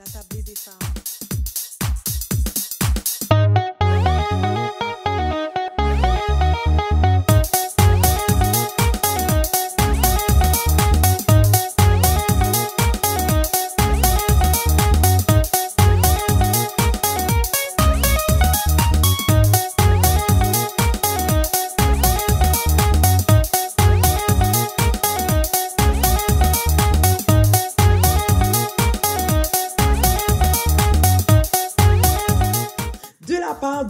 La tablée des femmes.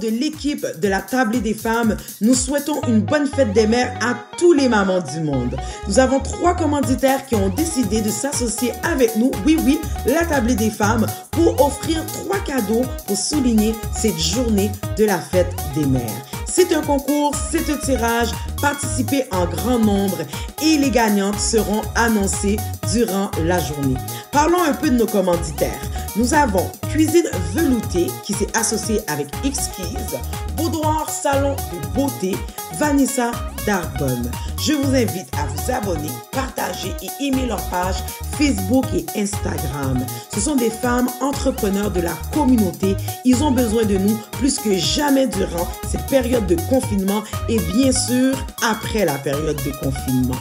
De l'équipe de la Tablée des femmes, nous souhaitons une bonne fête des mères à tous les mamans du monde. Nous avons 3 commanditaires qui ont décidé de s'associer avec nous, oui, la Tablée des femmes, pour offrir 3 cadeaux pour souligner cette journée de la fête des mères. C'est un concours, c'est un tirage, participez en grand nombre et les gagnantes seront annoncées durant la journée. Parlons un peu de nos commanditaires. Nous avons Cuisine Veloutée qui s'est associée avec Xkeys, Boudoir Salon de Beauté, Vanessa Darbonne. Je vous invite à vous abonner, partager et aimer leur page Facebook et Instagram. Ce sont des femmes entrepreneurs de la communauté. Ils ont besoin de nous plus que jamais durant cette période de confinement et bien sûr après la période de confinement.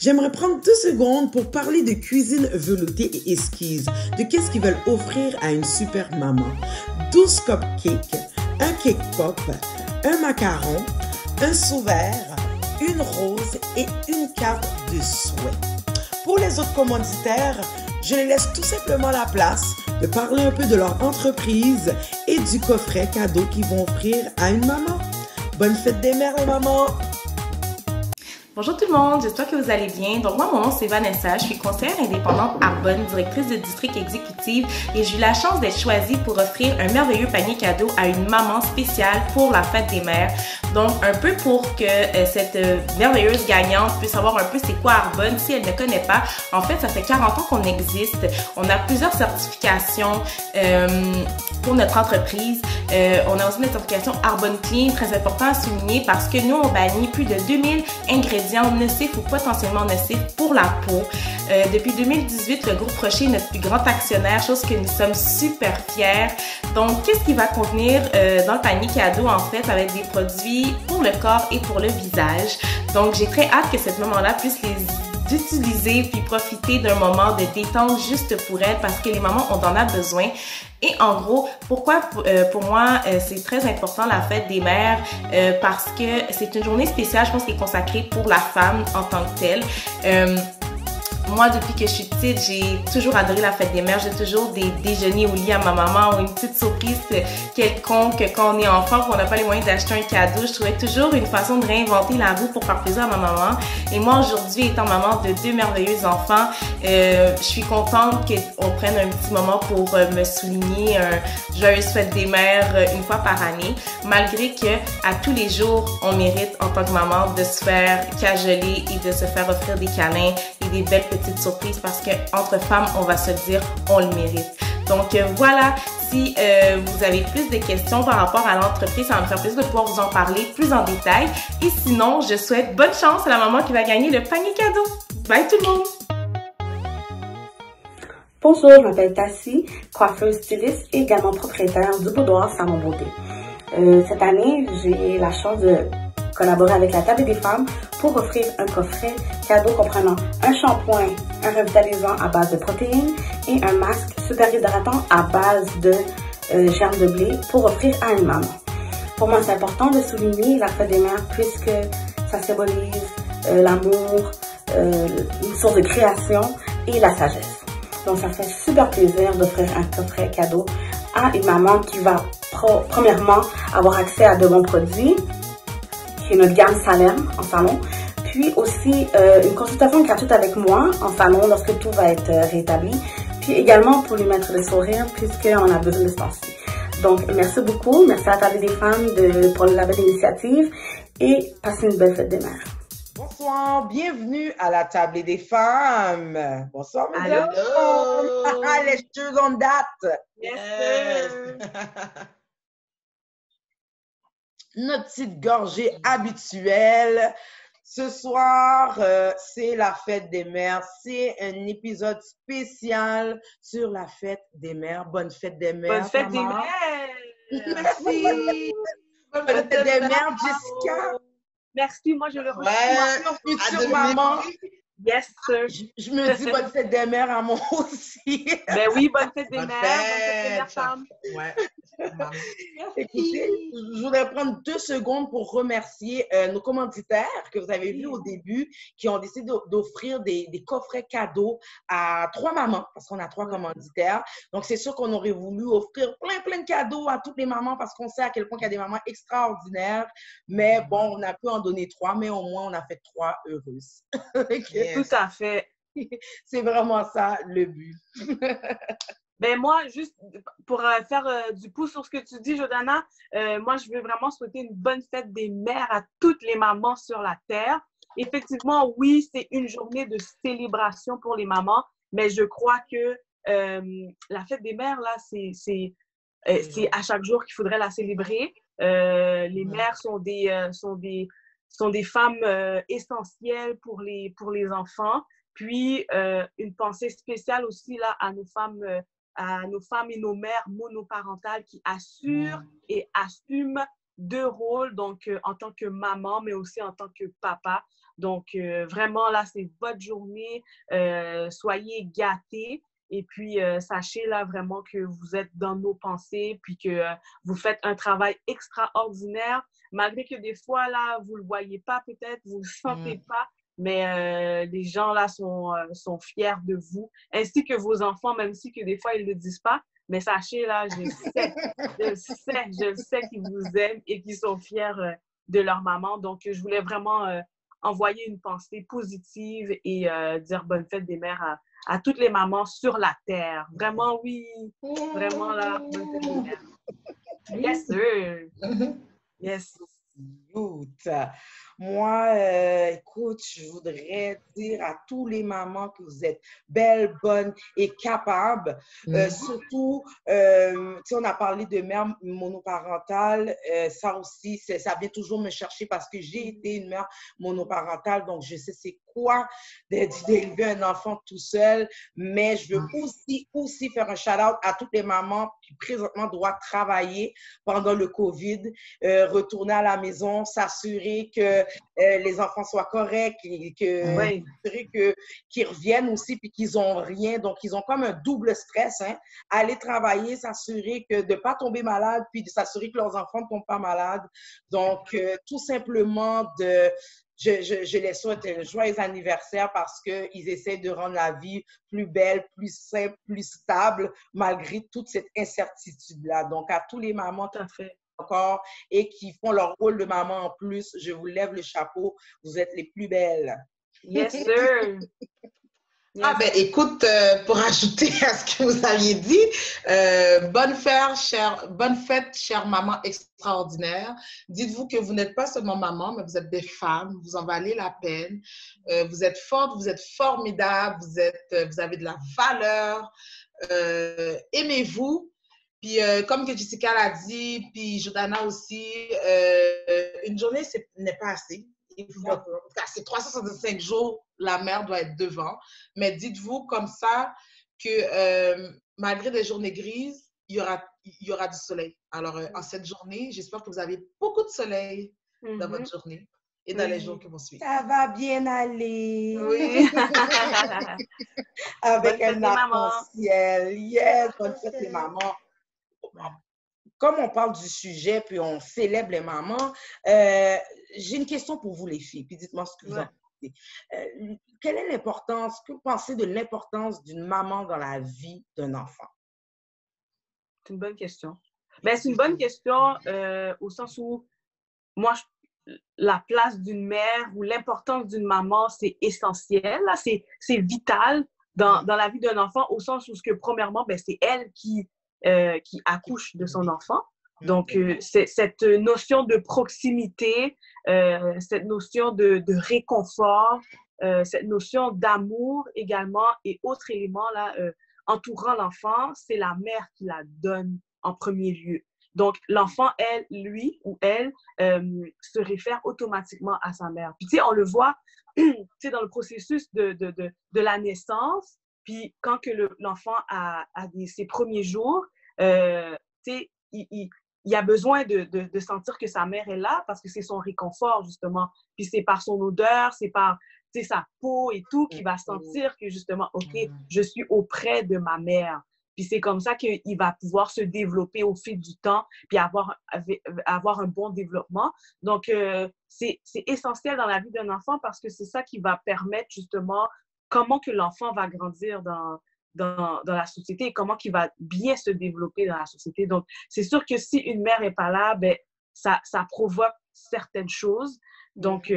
J'aimerais prendre 2 secondes pour parler de Cuisine Veloutée et Esquisse, de qu'est-ce qu'ils veulent offrir à une super maman. 12 cupcakes, un cake pop, un macaron, un sous-verre, une rose et une carte de souhait. Pour les autres commanditaires, je les laisse tout simplement la place de parler un peu de leur entreprise et du coffret cadeau qu'ils vont offrir à une maman. Bonne fête des mères, les mamans! Bonjour tout le monde, j'espère que vous allez bien. Donc moi, mon nom c'est Vanessa, je suis conseillère indépendante Arbonne, directrice de district exécutive et j'ai eu la chance d'être choisie pour offrir un merveilleux panier cadeau à une maman spéciale pour la fête des mères. Donc un peu pour que cette merveilleuse gagnante puisse savoir un peu c'est quoi Arbonne si elle ne connaît pas. En fait, ça fait 40 ans qu'on existe. On a plusieurs certifications pour notre entreprise. On a aussi une certification Arbonne Clean, très important à souligner parce que nous, on bannit plus de 2000 ingrédients nocifs ou potentiellement nocifs pour la peau. Depuis 2018, le groupe Rocher est notre plus grand actionnaire, chose que nous sommes super fiers. Donc, qu'est-ce qui va contenir dans le panier cadeau? En fait, ça va être des produits pour le corps et pour le visage. Donc, j'ai très hâte que cette maman-là puisse les utiliser puis profiter d'un moment de détente juste pour elle parce que les mamans, on en a besoin. Et en gros, pourquoi pour moi c'est très important la fête des mères parce que c'est une journée spéciale, je pense, qui est consacrée pour la femme en tant que telle. Moi, depuis que je suis petite, j'ai toujours adoré la fête des mères. J'ai toujours des déjeuners au lit à ma maman ou une petite surprise quelconque quand on est enfant, qu'on n'a pas les moyens d'acheter un cadeau. Je trouvais toujours une façon de réinventer la roue pour faire plaisir à ma maman. Et moi, aujourd'hui, étant maman de 2 merveilleux enfants, je suis contente qu'on prenne un petit moment pour me souligner un joyeuse fête des mères une fois par année, malgré que à tous les jours, on mérite en tant que maman de se faire cajoler et de se faire offrir des câlins et des belles petites surprises parce que entre femmes, on va se le dire, on le mérite. Donc voilà, si vous avez plus de questions par rapport à l'entreprise, ça va me faire plaisir de pouvoir vous en parler plus en détail. Et sinon, je souhaite bonne chance à la maman qui va gagner le panier cadeau. Bye tout le monde! Bonjour, je m'appelle Tassie, coiffeuse styliste et également propriétaire du Boudoir Salon Beauté. Cette année, j'ai la chance de collaborer avec la Tablée des femmes pour offrir un coffret cadeau comprenant un shampoing, un revitalisant à base de protéines et un masque super hydratant à base de germes de blé pour offrir à une maman. Pour moi, c'est important de souligner la fête des mères puisque ça symbolise l'amour, une source de création et la sagesse. Donc, ça fait super plaisir d'offrir un coffret cadeau à une maman qui va premièrement avoir accès à de bons produits, qui est notre gamme Salem en salon, puis aussi une consultation gratuite avec moi en salon lorsque tout va être rétabli, puis également pour lui mettre le sourire puisqu'on a besoin de ce temps-ci. Donc, merci beaucoup, merci à la Tablée des femmes pour la belle initiative et passez une belle fête des mères. Bonsoir, bienvenue à la Tablée des femmes. Bonsoir, mesdames. Allô. Les choses en date. Yes. Notre petite gorgée habituelle. Ce soir, c'est la fête des mères. C'est un épisode spécial sur la fête des mères. Bonne fête des Bonne mères, fête des maman. mères! Merci. Bonne Bonne fête fête des de mères, maman. Jessica. Merci, moi je le reçois. Ouais, Future à maman. Yes, sir. Je me dis bonne fête des mères à moi aussi. Ben oui, bonne fête des Bonne mères, bonne fête des fête. mères femmes. Ouais. Maman. Écoutez, je voudrais prendre 2 secondes pour remercier nos commanditaires que vous avez vus au début, qui ont décidé d'offrir des coffrets cadeaux à 3 mamans, parce qu'on a 3 commanditaires. Donc, c'est sûr qu'on aurait voulu offrir plein de cadeaux à toutes les mamans, parce qu'on sait à quel point il y a des mamans extraordinaires. Mais bon, on a pu en donner 3, mais au moins, on a fait 3 heureuses. Tout à fait. C'est vraiment ça, le but. Ben moi, juste pour faire du pouce sur ce que tu dis, Jordana, moi, je veux vraiment souhaiter une bonne fête des mères à toutes les mamans sur la Terre. Effectivement, oui, c'est une journée de célébration pour les mamans, mais je crois que la fête des mères, là, c'est à chaque jour qu'il faudrait la célébrer. Les mères sont des femmes essentielles pour les enfants. Puis, une pensée spéciale aussi là, à nos femmes et nos mères monoparentales qui assurent et assument 2 rôles, donc en tant que maman, mais aussi en tant que papa. Donc, vraiment, là, c'est votre journée. Soyez gâtés. Et puis, sachez là vraiment que vous êtes dans nos pensées, puis que vous faites un travail extraordinaire, malgré que des fois, là, vous ne le voyez pas peut-être, vous ne le sentez pas, mais les gens là sont fiers de vous, ainsi que vos enfants, même si que des fois, ils ne le disent pas. Mais sachez là, je sais qu'ils vous aiment et qu'ils sont fiers de leur maman. Donc, je voulais vraiment envoyer une pensée positive et dire bonne fête des mères à toutes les mamans sur la terre. Vraiment, oui. Vraiment, là, bonne fête des mères. Yes, sir. Yes. Cute. Moi, écoute, je voudrais dire à tous les mamans que vous êtes belles, bonnes et capables. Surtout, tu sais, on a parlé de mère monoparentale. Ça aussi, ça vient toujours me chercher parce que j'ai été une mère monoparentale, donc je sais c'est quoi d'élever un enfant tout seul. Mais je veux aussi faire un shout-out à toutes les mamans qui présentement doivent travailler pendant le COVID, retourner à la maison, s'assurer que les enfants soient corrects, qu'ils reviennent aussi puis qu'ils n'ont rien. Donc, ils ont comme un double stress. Hein? Aller travailler, s'assurer de ne pas tomber malade puis de s'assurer que leurs enfants ne tombent pas malades. Donc, tout simplement, je les souhaite un joyeux anniversaire parce qu'ils essaient de rendre la vie plus belle, plus simple, plus stable, malgré toute cette incertitude-là. Donc, à tous les mamans, tout à fait. Encore et qui font leur rôle de maman en plus, je vous lève le chapeau. Vous êtes les plus belles. Yes, sir. Yes. Ah ben écoute, pour ajouter à ce que vous aviez dit, bonne fête, chère maman extraordinaire. Dites-vous que vous n'êtes pas seulement maman, mais vous êtes des femmes, vous en valez la peine. Vous êtes fortes, vous êtes formidables, vous avez de la valeur. Aimez-vous. Puis, comme que Jessica l'a dit, puis Jordana aussi, une journée, n'est pas assez. C'est 365 jours, la mère doit être devant. Mais dites-vous comme ça que malgré des journées grises, il y aura du soleil. Alors, en cette journée, j'espère que vous avez beaucoup de soleil dans votre journée et dans les jours qui vont suivre. Ça va bien aller. Oui. Avec un arc-en-ciel. Yes, bonne fête les mamans. Comme on parle du sujet, puis on célèbre les mamans, j'ai une question pour vous les filles, puis dites-moi ce que vous en pensez. Quelle est l'importance, que vous pensez de l'importance d'une maman dans la vie d'un enfant? C'est une bonne question. Ben, c'est une bonne question au sens où, moi, la place d'une mère ou l'importance d'une maman, c'est essentiel, là, c'est vital dans la vie d'un enfant, au sens où, premièrement, ben, c'est elle qui accouche de son enfant. Donc, c'est cette notion de proximité, cette notion de réconfort, cette notion d'amour également et autres éléments là, entourant l'enfant, c'est la mère qui la donne en premier lieu. Donc, l'enfant, lui ou elle, se réfère automatiquement à sa mère. Puis, tu sais, on le voit, tu sais, dans le processus de la naissance, puis quand que l'enfant a ses premiers jours, tu sais, il a besoin de sentir que sa mère est là parce que c'est son réconfort, justement. Puis c'est par son odeur, c'est par sa peau et tout qu'il va sentir que, justement, OK, je suis auprès de ma mère. Puis c'est comme ça qu'il va pouvoir se développer au fil du temps puis avoir un bon développement. Donc, c'est essentiel dans la vie d'un enfant parce que c'est ça qui va permettre, justement, comment que l'enfant va grandir dans la société et comment il va bien se développer dans la société. Donc, c'est sûr que si une mère n'est pas là, ben, ça provoque certaines choses. Donc,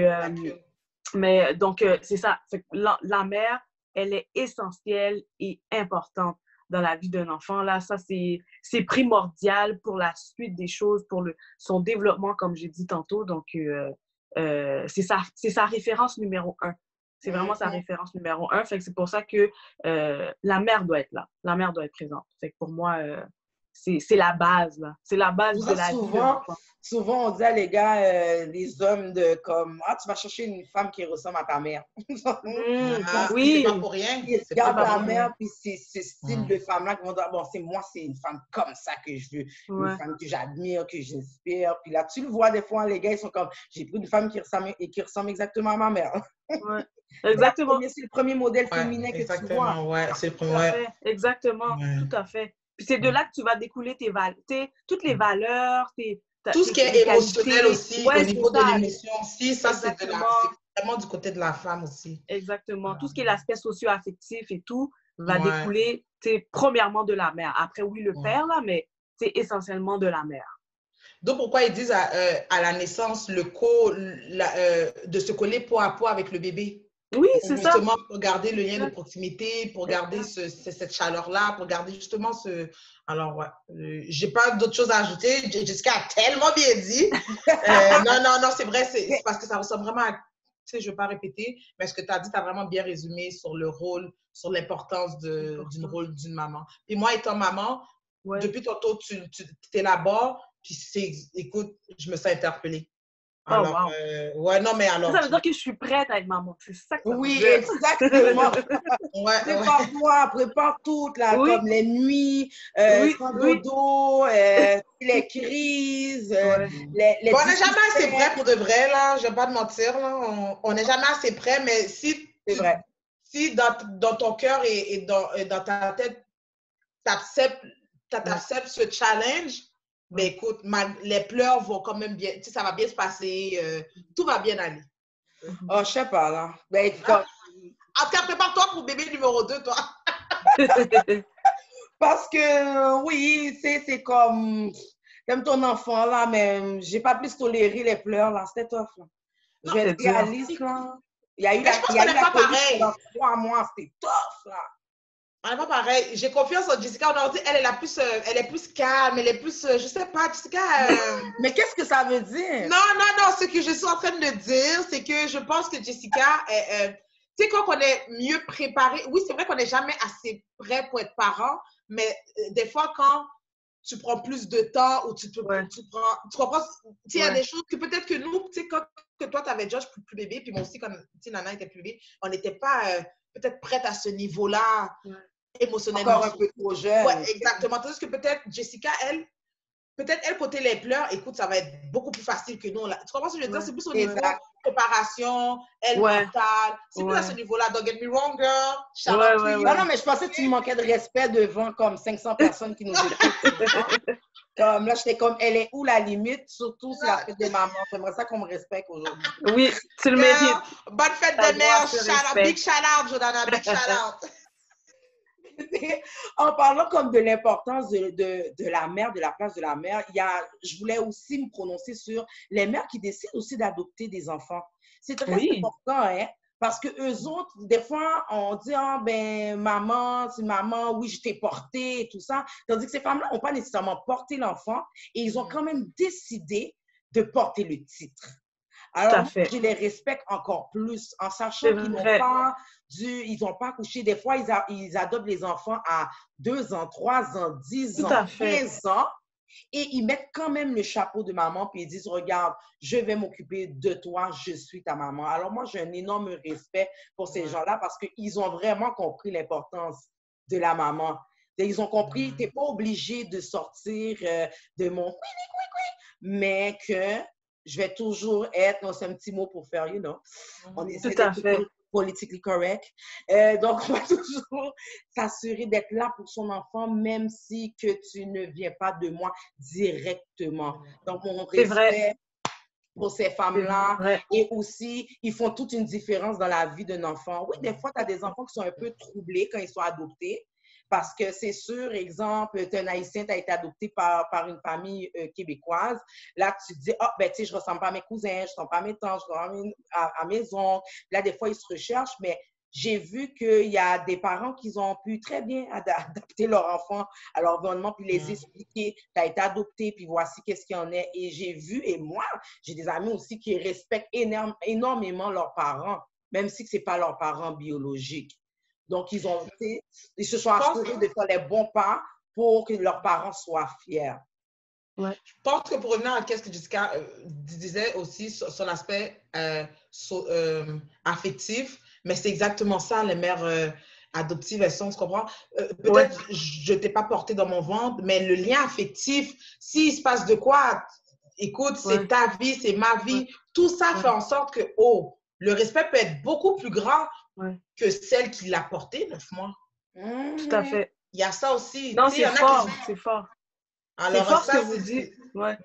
c'est ça. Fait que la mère, elle est essentielle et importante dans la vie d'un enfant. Là, ça, c'est primordial pour la suite des choses, pour son développement, comme j'ai dit tantôt. Donc, c'est sa référence numéro 1. C'est vraiment sa référence numéro 1. Fait que c'est pour ça que la mère doit être là. La mère doit être présente. Fait que pour moi, c'est la base, là. C'est la base de la vie. Souvent, on dit à les gars, les hommes, tu vas chercher une femme qui ressemble à ta mère. Oui. C'est pas pour rien. Ils regardent la mère, puis c'est ce style de femme-là qui vont dire, bon, c'est une femme comme ça que je veux. Une femme que j'admire, que j'inspire. Puis là, tu le vois des fois, les gars, ils sont comme, j'ai pris une femme qui ressemble exactement à ma mère. Ouais. Exactement. C'est le premier modèle féminin que tu vois. Ouais, c'est le premier. Exactement, tout à fait. Puis c'est de là que tu vas découler toutes les valeurs, tout ce qui est émotionnel aussi, au niveau de l'émotion aussi, ça, c'est vraiment du côté de la femme aussi. Exactement. Tout ce qui est l'aspect socio-affectif et tout va découler, premièrement de la mère. Après, oui, le père, là, mais c'est essentiellement de la mère. Donc, pourquoi ils disent à la naissance de se coller peau à peau avec le bébé? Oui, c'est ça. Justement, pour garder le lien de proximité, pour garder cette chaleur-là, pour garder justement ce... Alors, ouais, j'ai pas d'autres choses à ajouter. Jessica a tellement bien dit. Non, c'est vrai, c'est parce que ça ressemble vraiment à... Tu sais, je ne vais pas répéter, mais ce que tu as dit, tu as vraiment bien résumé sur le rôle, sur l'importance du rôle d'une maman. Et moi, étant maman, depuis tantôt, tu es là-bas, puis écoute, je me sens interpellée. Alors, non, mais alors... Ça veut dire que je suis prête à être maman. C'est ça que ça veut dire. Exactement. Prépare tout, là, comme les nuits, le dos, les crises, les on n'est jamais assez prêt pour de vrai, là. Je ne vais pas te mentir, là. On n'est jamais assez prêt, mais si dans ton cœur et dans ta tête, tu acceptes ce challenge, mais écoute, les pleurs vont quand même bien, tu sais, ça va bien se passer, tout va bien aller. Oh, je sais pas, là. Ben, en tout cas, prépare-toi pour bébé numéro 2, toi. Parce que, oui, c'est comme, t'aimes ton enfant, là, mais j'ai pas plus toléré les pleurs, là. C'était tough, là. Je vais être réaliste, là. Il y a eu la COVID pendant 3 mois, c'était tough, là. On n'est pas pareil. J'ai confiance en Jessica. On a dit elle est plus calme, elle est plus, je sais pas, Jessica. Mais qu'est-ce que ça veut dire? Non. Ce que je suis en train de dire, c'est que je pense que Jessica, tu sais, quand on est mieux préparé, oui, c'est vrai qu'on n'est jamais assez prêt pour être parent, mais des fois, quand tu prends plus de temps ou tu comprends, il y a des choses que peut-être que nous, tu sais, quand toi, tu avais déjà plus bébé, puis moi aussi, quand Nana était plus bébé, on n'était pas peut-être prête à ce niveau-là. Émotionnellement. Encore un peu trop jeune. Ouais, exactement. Tandis que peut-être Jessica, elle, côté les pleurs, écoute, ça va être beaucoup plus facile que nous. Là. Tu comprends ce que je veux dire? C'est plus au niveau préparation, mentale. C'est plus à ce niveau-là. Don't get me wrong, girl. Non, mais je pensais que tu me manquais de respect devant comme 500 personnes qui nous écoutent. Comme là, j'étais comme, elle est où la limite? Surtout si la fête des mamans. J'aimerais ça qu'on me respecte aujourd'hui. Oui, tu le mérites. Bonne fête des mères. Big shout out, Jordana. Big shout out. En parlant comme de l'importance de la mère, de la place de la mère, je voulais aussi me prononcer sur les mères qui décident aussi d'adopter des enfants. C'est très important, hein? Parce que eux autres, des fois, on dit, maman, c'est maman, oui, je t'ai porté et tout ça. Tandis que ces femmes-là n'ont pas nécessairement porté l'enfant et ils ont quand même décidé de porter le titre. Alors, je les respecte encore plus en sachant qu'ils n'ont pas accouché. Des fois, ils adoptent les enfants à 2 ans, 3 ans, 10 ans, 15 ans. Et ils mettent quand même le chapeau de maman, puis ils disent, regarde, je vais m'occuper de toi, je suis ta maman. Alors moi, j'ai un énorme respect pour ces gens-là parce qu'ils ont vraiment compris l'importance de la maman. Ils ont compris, tu n'es pas obligé de sortir de mon mais que je vais toujours être, non, c'est un petit mot pour faire, on essaie d'être politically correct. Donc, on va toujours s'assurer d'être là pour son enfant, même si que tu ne viens pas de moi directement. Donc, mon respect pour ces femmes-là. Et aussi, ils font toute une différence dans la vie d'un enfant. Oui, des fois, tu as des enfants qui sont un peu troublés quand ils sont adoptés. Parce que c'est sûr, exemple, tu es un Haïtien, tu as été adopté par une famille québécoise. Là, tu te dis, ah, ben, tu sais, je ne ressemble pas à mes cousins, je ne ressemble pas à mes tantes, je ressemble à mes oncles. Là, des fois, ils se recherchent, mais j'ai vu qu'il y a des parents qui ont pu très bien adapter leur enfant à l'environnement, puis les expliquer, tu as été adopté, puis voici qu'est-ce qu'il y en est. Et j'ai vu, et moi, j'ai des amis aussi qui respectent énormément leurs parents, même si ce n'est pas leurs parents biologiques. Donc, ils se sont assurés de faire les bons pas pour que leurs parents soient fiers. Ouais. Je pense que pour revenir à ce que Jessica disait aussi sur l'aspect affectif, mais c'est exactement ça, les mères adoptives, elles sont, tu comprends? Peut-être je ne t'ai pas porté dans mon ventre, mais le lien affectif, s'il se passe de quoi, écoute, c'est ta vie, c'est ma vie, tout ça fait en sorte que, le respect peut être beaucoup plus grand que celle qui l'a porté 9 mois. Tout à fait. Il y a ça aussi. Non, c'est fort, c'est fort. Alors, c'est fort ce que vous dites. Ouais.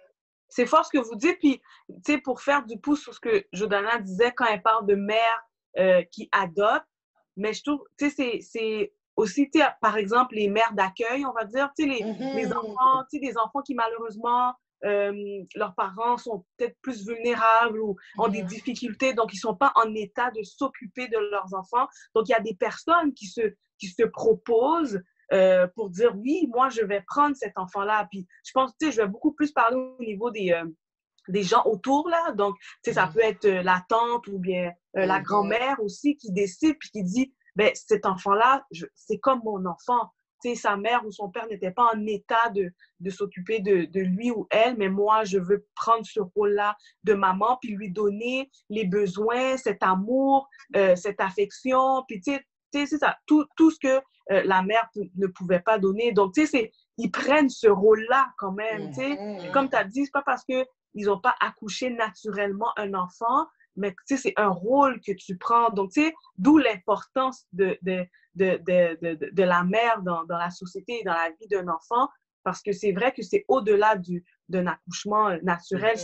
C'est fort ce que vous dites. Puis, tu sais, pour faire du pouce sur ce que Jordana disait quand elle parle de mères qui adoptent, mais je trouve, tu sais, c'est aussi, tu sais, par exemple, les mères d'accueil, on va dire, tu sais, les enfants, tu sais, des enfants qui malheureusement, leurs parents sont peut-être plus vulnérables ou ont des difficultés, donc ils ne sont pas en état de s'occuper de leurs enfants. Donc, il y a des personnes qui se proposent pour dire, oui, moi, je vais prendre cet enfant-là. Puis, je pense, tu sais, je vais beaucoup plus parler au niveau des gens autour, là. Donc, tu sais, ça peut être la tante ou bien la grand-mère aussi qui décide puis qui dit, ben cet enfant-là, c'est comme mon enfant. Tu sais, sa mère ou son père n'était pas en état de s'occuper de lui ou elle, mais moi, je veux prendre ce rôle-là de maman puis lui donner les besoins, cet amour, cette affection. Puis, tu sais, c'est ça, tout ce que la mère ne pouvait pas donner. Donc, tu sais, ils prennent ce rôle-là quand même, tu sais. Comme tu as dit, c'est pas parce qu'ils n'ont pas accouché naturellement un enfant, mais tu sais, c'est un rôle que tu prends. Donc, tu sais, d'où l'importance de la mère dans la société et dans la vie d'un enfant, parce que c'est vrai que c'est au-delà d'un accouchement naturel,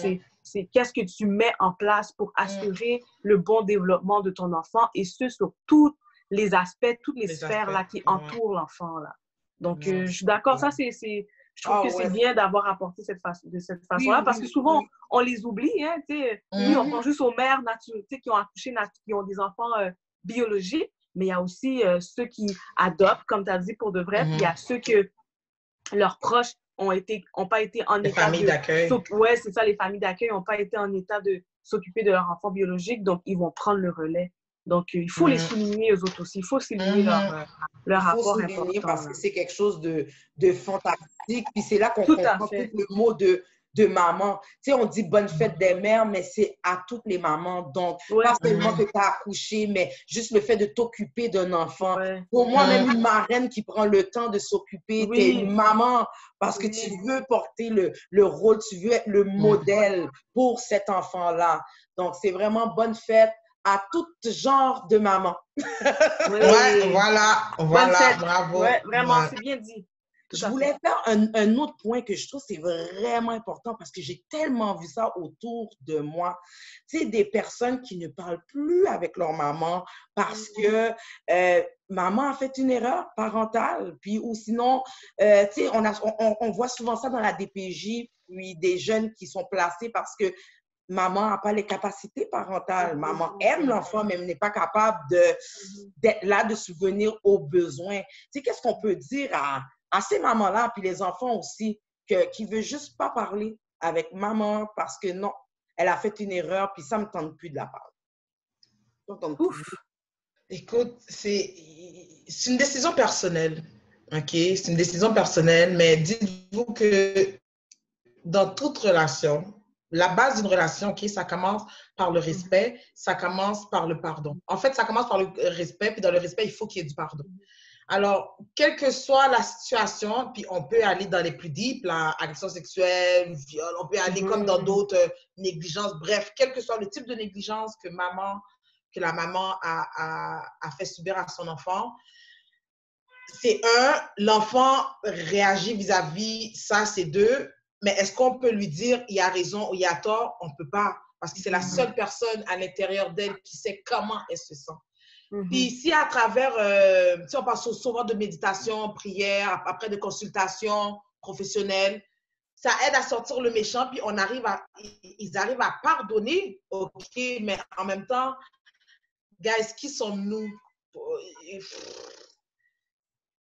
c'est qu'est-ce que tu mets en place pour assurer le bon développement de ton enfant, et ce, sur tous les aspects, toutes les sphères là, qui entourent l'enfant. Là. Donc, je suis d'accord, ça, je trouve que c'est bien d'avoir apporté de cette façon-là, parce que souvent, on les oublie. Hein, oui, on pense juste aux mères qui ont accouché, qui ont des enfants biologiques, mais il y a aussi ceux qui adoptent, comme tu as dit, pour de vrai, puis il y a ceux que leurs proches n'ont pas été en état de... Les familles d'accueil. Oui, c'est ça, les familles d'accueil n'ont pas été en état de s'occuper de leur enfant biologique, donc ils vont prendre le relais. Donc, il faut les souligner eux autres aussi. Il faut souligner leur rapport important. Parce que c'est quelque chose de fantastique. Puis c'est là qu'on comprend tout le mot de maman. Tu sais, on dit bonne fête des mères, mais c'est à toutes les mamans. Donc, pas seulement que tu as accouché, mais juste le fait de t'occuper d'un enfant. Pour moi, même une marraine qui prend le temps de s'occuper, tu es une maman parce que tu veux porter le rôle, tu veux être le modèle pour cet enfant-là. Donc, c'est vraiment bonne fête à tout genre de maman. Voilà, bravo. Ouais, vraiment, c'est bien dit. Je voulais faire un autre point que je trouve c'est vraiment important parce que j'ai tellement vu ça autour de moi. Tu sais, des personnes qui ne parlent plus avec leur maman parce que maman a fait une erreur parentale. Puis, ou sinon, tu sais, on voit souvent ça dans la DPJ, puis des jeunes qui sont placés parce que maman n'a pas les capacités parentales. Maman aime l'enfant, mais elle n'est pas capable d'être là, de subvenir aux besoins. Tu sais, qu'est-ce qu'on peut dire à ces mamans-là, puis les enfants aussi, qui ne veulent juste pas parler avec maman parce que non, elle a fait une erreur, puis ça ne me tente plus de la parler. Écoute, c'est une décision personnelle, OK? C'est une décision personnelle, mais dites-vous que dans toute relation, la base d'une relation, OK, ça commence par le respect, ça commence par le pardon. En fait, ça commence par le respect, puis dans le respect, il faut qu'il y ait du pardon. Alors, quelle que soit la situation, puis on peut aller dans les plus deep, là, agression sexuelle, viol, on peut aller comme dans d'autres négligences, bref, quel que soit le type de négligence que la maman a fait subir à son enfant, c'est l'enfant réagit vis-à-vis ça, c'est deux, mais est-ce qu'on peut lui dire il y a raison ou il y a tort? On ne peut pas, parce que c'est la seule personne à l'intérieur d'elle qui sait comment elle se sent. Puis si à travers, si on parle souvent de méditation, prière, après de consultations professionnelles, ça aide à sortir le méchant, puis ils arrivent à pardonner, OK, mais en même temps, guys, qui sommes-nous?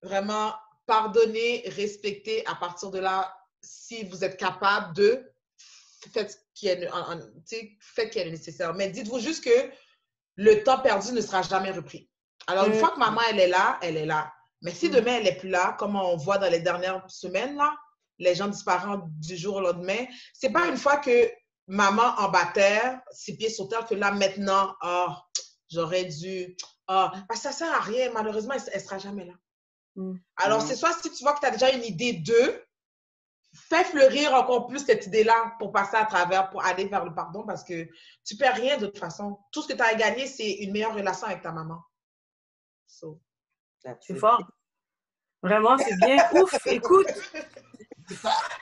Vraiment, pardonner, respecter, à partir de là, si vous êtes capable faites ce qui est le nécessaire. Mais dites-vous juste que le temps perdu ne sera jamais repris. Alors, une fois que maman, elle est là, elle est là. Mais si demain, elle n'est plus là, comme on voit dans les dernières semaines, là, les gens disparaissent du jour au lendemain, c'est pas une fois que maman en bas terre, 6 pieds sur terre, que là, maintenant, j'aurais dû... parce que ça sert à rien. Malheureusement, elle ne sera jamais là. Alors, c'est soit si tu vois que tu as déjà une idée d'eux, fais fleurir encore plus cette idée-là pour passer à travers, pour aller vers le pardon, parce que tu ne perds rien de toute façon. Tout ce que tu as à gagner, c'est une meilleure relation avec ta maman. C'est fort. Vraiment, c'est bien. Ouf, écoute,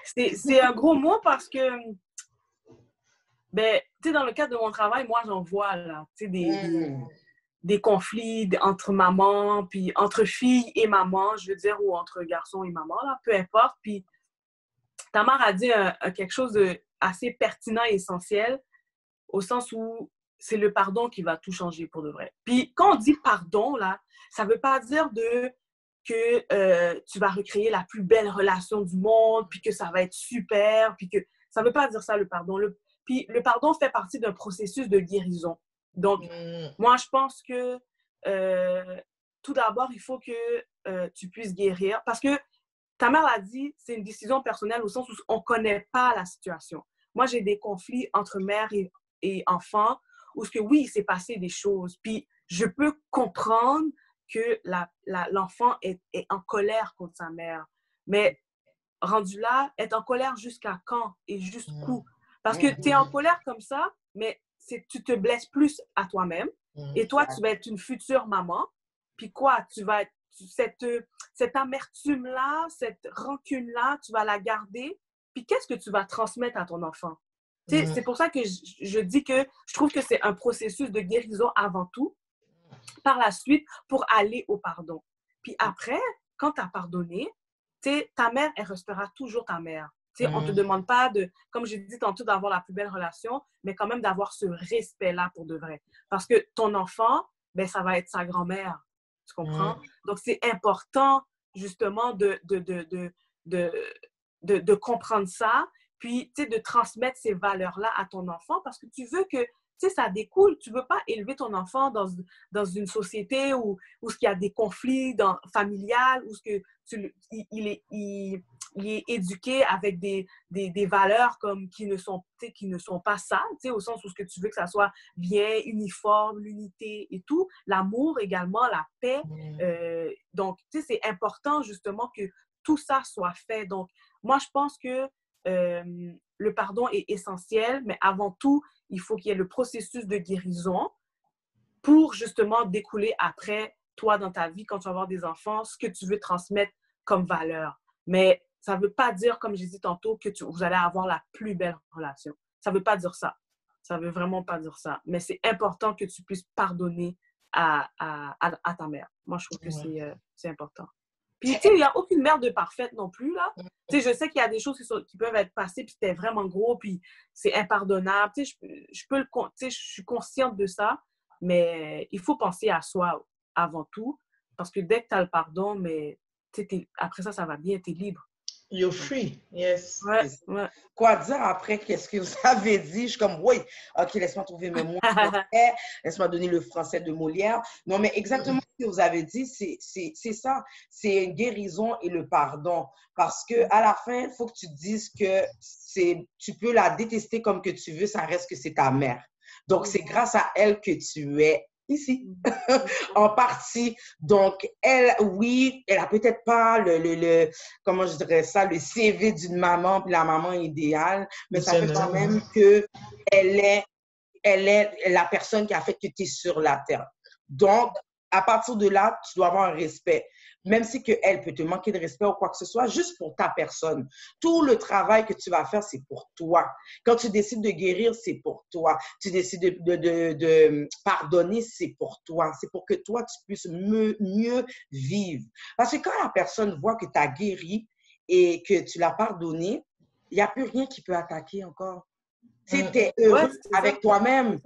c'est un gros mot parce que, ben, tu sais, dans le cadre de mon travail, moi, j'en vois, là, tu sais, des conflits entre mamans, puis entre filles et maman, je veux dire, ou entre garçons et maman, là, peu importe. Puis, ta mère a dit quelque chose d'assez pertinent et essentiel, au sens où c'est le pardon qui va tout changer pour de vrai. Puis, quand on dit pardon, là, ça ne veut pas dire que tu vas recréer la plus belle relation du monde, puis que ça va être super, puis que ça ne veut pas dire ça, le pardon. Puis, le pardon fait partie d'un processus de guérison. Donc, moi, je pense que tout d'abord, il faut que tu puisses guérir. Parce que ta mère l'a dit, c'est une décision personnelle au sens où on ne connaît pas la situation. Moi, j'ai des conflits entre mère et enfant où oui, il s'est passé des choses. Puis, je peux comprendre que l'enfant est en colère contre sa mère. Mais rendu là, être en colère jusqu'à quand et jusqu'où? Parce que tu es en colère comme ça, mais tu te blesses plus à toi-même. Et toi, tu vas être une future maman. Puis quoi? Tu vas être cette amertume-là, cette rancune-là, tu vas la garder. Puis qu'est-ce que tu vas transmettre à ton enfant? C'est pour ça que je dis que je trouve que c'est un processus de guérison avant tout, par la suite, pour aller au pardon. Puis après, quand tu as pardonné, ta mère, elle restera toujours ta mère. On ne te demande pas comme j'ai dit tantôt, d'avoir la plus belle relation, mais quand même d'avoir ce respect-là pour de vrai. Parce que ton enfant, ben, ça va être sa grand-mère. Tu comprends? Donc, c'est important, justement, de comprendre ça, puis, de transmettre ces valeurs-là à ton enfant parce que tu veux que, ça découle. Tu ne veux pas élever ton enfant dans une société où il y a des conflits familiales, où il est éduqué avec des valeurs qui ne sont pas sales, au sens où ce que tu veux que ça soit bien, uniforme, l'unité et tout. L'amour également, la paix. Donc, c'est important justement que tout ça soit fait. Donc, moi, je pense que le pardon est essentiel, mais avant tout, il faut qu'il y ait le processus de guérison pour justement découler après, toi, dans ta vie, quand tu vas avoir des enfants, ce que tu veux transmettre comme valeur. Mais ça ne veut pas dire, comme j'ai dit tantôt, que vous allez avoir la plus belle relation. Ça ne veut pas dire ça. Ça ne veut vraiment pas dire ça. Mais c'est important que tu puisses pardonner à ta mère. Moi, je trouve que c'est important. Puis, il n'y a aucune mère de parfaite non plus, là. Je sais qu'il y a des choses qui peuvent être passées, puis c'était vraiment gros, puis c'est impardonnable. Je suis consciente de ça, mais il faut penser à soi avant tout, parce que dès que tu as le pardon, mais après ça va bien, tu es libre. You're free, yes. Ouais, ouais. Quoi dire après qu'est-ce que vous avez dit? Je suis comme, oui, OK, laisse-moi trouver mes mots français, laisse-moi donner le français de Molière. Non, mais exactement ce que vous avez dit, c'est ça. C'est une guérison et le pardon. Parce que à la fin, il faut que tu te dises que tu peux la détester comme que tu veux, ça reste que c'est ta mère. Donc, c'est grâce à elle que tu es ici, en partie. Donc, elle, oui, elle a peut-être pas comment je dirais ça, le CV d'une maman, puis la maman idéale, mais ça fait quand même que elle est la personne qui a fait que tu es sur la terre. Donc, à partir de là, tu dois avoir un respect. Même si elle peut te manquer de respect ou quoi que ce soit, juste pour ta personne. Tout le travail que tu vas faire, c'est pour toi. Quand tu décides de guérir, c'est pour toi. Tu décides de pardonner, c'est pour toi. C'est pour que toi, tu puisses mieux vivre. Parce que quand la personne voit que tu as guéri et que tu l'as pardonné, il n'y a plus rien qui peut attaquer encore. Tu es heureux avec toi-même.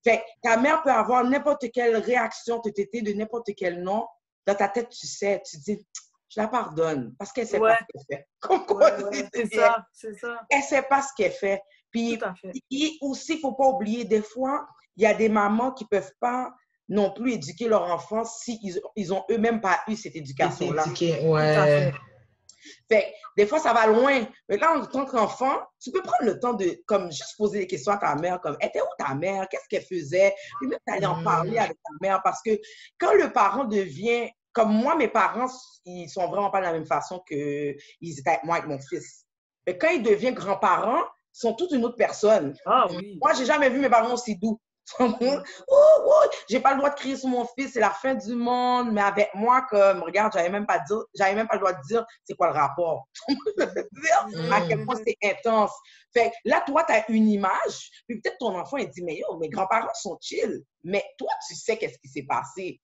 Fait, ta mère peut avoir n'importe quelle réaction, te traiter de n'importe quel nom. Dans ta tête, tu sais, tu dis, je la pardonne parce qu'elle ne sait pas ce qu'elle fait. Comme quoi, c'est ça, c'est ça. Elle ne sait pas ce qu'elle fait. Puis, aussi, il ne faut pas oublier, des fois, il y a des mamans qui ne peuvent pas non plus éduquer leur enfant s'ils n'ont eux-mêmes pas eu cette éducation-là. Ouais. Fait, des fois, ça va loin. Mais là, en tant qu'enfant, tu peux prendre le temps de comme juste poser des questions à ta mère, comme, était où ta mère? Qu'est-ce qu'elle faisait? Puis même, t'allais en parler avec ta mère parce que quand le parent devient, comme moi, mes parents, ils sont vraiment pas de la même façon qu'ils étaient avec moi, avec mon fils. Mais quand ils deviennent grands-parents, ils sont toute une autre personne. Ah oui. Moi, j'ai jamais vu mes parents aussi doux. J'ai pas le droit de crier sur mon fils, c'est la fin du monde, mais avec moi, comme, regarde, j'avais même pas le droit de dire c'est quoi le rapport. À quel point c'est intense. Fait là, toi, tu as une image, puis peut-être ton enfant, il dit, mais yo, mes grands-parents sont chill, mais toi, tu sais qu'est-ce qui s'est passé.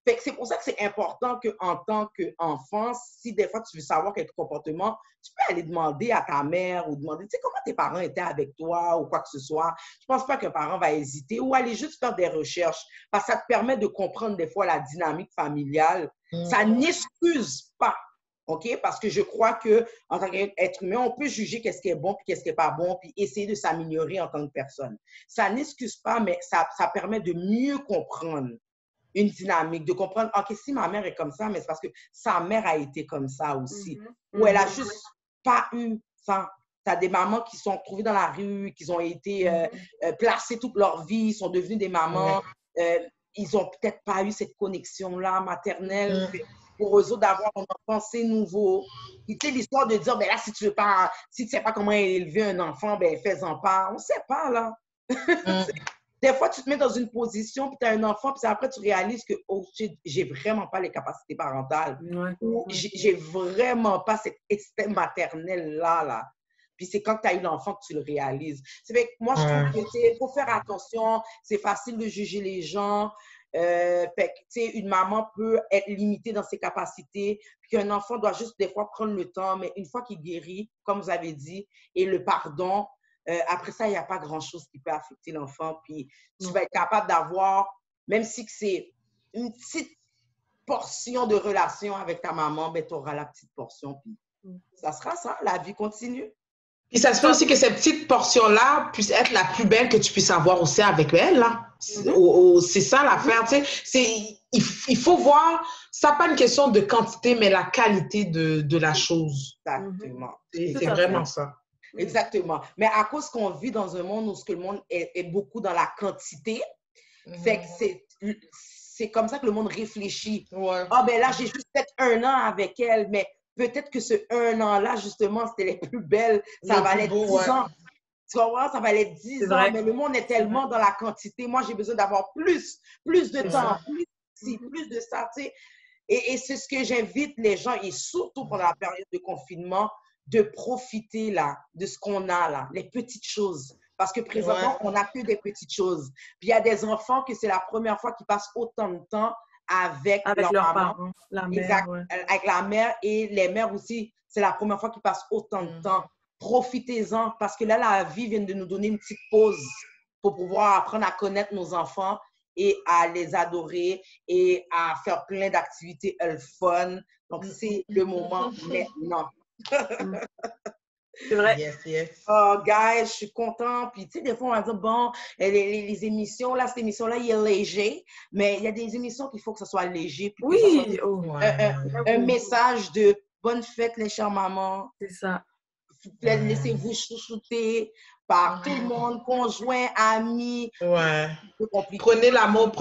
Fait que c'est pour ça que c'est important qu'en tant qu'enfant, si des fois tu veux savoir quel comportement, tu peux aller demander à ta mère ou demander, tu sais, comment tes parents étaient avec toi ou quoi que ce soit. Je pense pas qu'un parent va hésiter ou aller juste faire des recherches parce que ça te permet de comprendre des fois la dynamique familiale. Ça n'excuse pas. OK? Parce que je crois qu'en tant qu'être humain, on peut juger qu'est-ce qui est bon puis qu'est-ce qui n'est pas bon puis essayer de s'améliorer en tant que personne. Ça n'excuse pas, mais ça permet de mieux comprendre une dynamique, de comprendre, OK, si ma mère est comme ça, mais c'est parce que sa mère a été comme ça aussi. Ou elle a juste pas eu ça. Tu as des mamans qui sont trouvées dans la rue, qui ont été placées toute leur vie, sont devenues des mamans. Ils n'ont peut-être pas eu cette connexion-là maternelle. Pour eux autres, d'avoir un enfant, c'est nouveau. Tu sais, l'histoire de dire, ben là, si tu ne sais pas comment élever un enfant, ben fais-en pas. On ne sait pas, là. Des fois, tu te mets dans une position, puis tu as un enfant, puis après, tu réalises que, oh, j'ai vraiment pas les capacités parentales. Ou j'ai vraiment pas cet instinct maternel-là. Puis c'est quand tu as eu l'enfant que tu le réalises. C'est vrai que moi, je trouve qu'il faut faire attention. C'est facile de juger les gens. Une maman peut être limitée dans ses capacités, puis qu'un enfant doit juste des fois prendre le temps, mais une fois qu'il guérit, comme vous avez dit, et le pardon, après ça, il n'y a pas grand-chose qui peut affecter l'enfant, puis tu vas être capable d'avoir, même si c'est une petite portion de relation avec ta maman, ben, tu auras la petite portion, puis ça sera ça, la vie continue. Puis ça se fait aussi que cette petite portion-là puisse être la plus belle que tu puisses avoir aussi avec elle. Là. C'est ça l'affaire. Tu sais, il faut voir, ça n'est pas une question de quantité, mais la qualité de la chose. Exactement. C'est vraiment ça. Exactement. Mais à cause qu'on vit dans un monde où le monde est beaucoup dans la quantité, fait que c'est comme ça que le monde réfléchit. Ah, ben là, j'ai juste fait 1 an avec elle, mais peut-être que ce 1 an-là, justement, c'était les plus belles. Ça valait 10 ans. Tu comprends? Ça valait 10 ans. Mais le monde est tellement dans la quantité. Moi, j'ai besoin d'avoir plus de temps, plus de ça, tu sais. Et c'est ce que j'invite les gens, et surtout pendant la période de confinement, de profiter, là, de ce qu'on a, là, les petites choses. Parce que présentement, on n'a que des petites choses. Puis il y a des enfants que c'est la première fois qu'ils passent autant de temps avec leur maman. Parents, la mère, avec la mère et les mères aussi. C'est la première fois qu'ils passent autant de temps. Profitez-en parce que là, la vie vient de nous donner une petite pause pour pouvoir apprendre à connaître nos enfants et à les adorer et à faire plein d'activités fun. Donc, c'est le moment maintenant. C'est vrai. Yes, yes. Oh, guys, je suis content. Puis, tu sais, des fois, on va dire, bon, les émissions, là, cette émission-là, il est léger. Mais il y a des émissions qu'il faut que ce soit léger. Puis Oui. un message de bonne fête, les chères mamans. C'est ça. Laissez-vous chouchouter par tout le monde, conjoint, amis. Ouais. C'est compliqué. Prenez l'amour,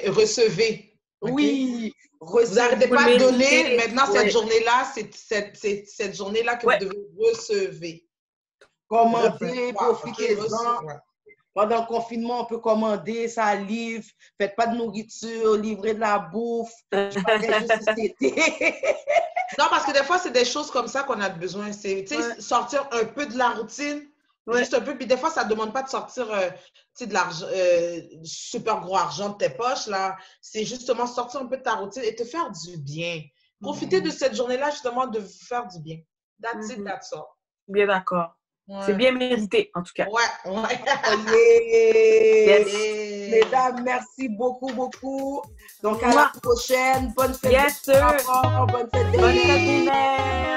recevez. Okay? Oui. Vous n'arrêtez pas de donner. Maintenant, Ouais. cette journée-là, c'est cette journée-là que vous devez recevoir. Commandez, profitez-en. Ouais. Pendant le confinement, on peut commander, ça livre. Faites pas de nourriture, livrez de la bouffe. Je parlais juste de cet été. Non, parce que des fois, c'est des choses comme ça qu'on a besoin. C'est sortir un peu de la routine, juste un peu. Puis des fois, ça ne demande pas de sortir de l'argent, super gros argent de tes poches. Là. C'est justement sortir un peu de ta routine et te faire du bien. Profitez de cette journée-là, justement, de vous faire du bien. That's it, that's all. Bien d'accord. Ouais. C'est bien mérité, en tout cas. Ouais. Yes. Mesdames, merci beaucoup, beaucoup. Donc, à la prochaine. Bonne fête. Yes, sir. Bonne fête des Bonne fête des mères.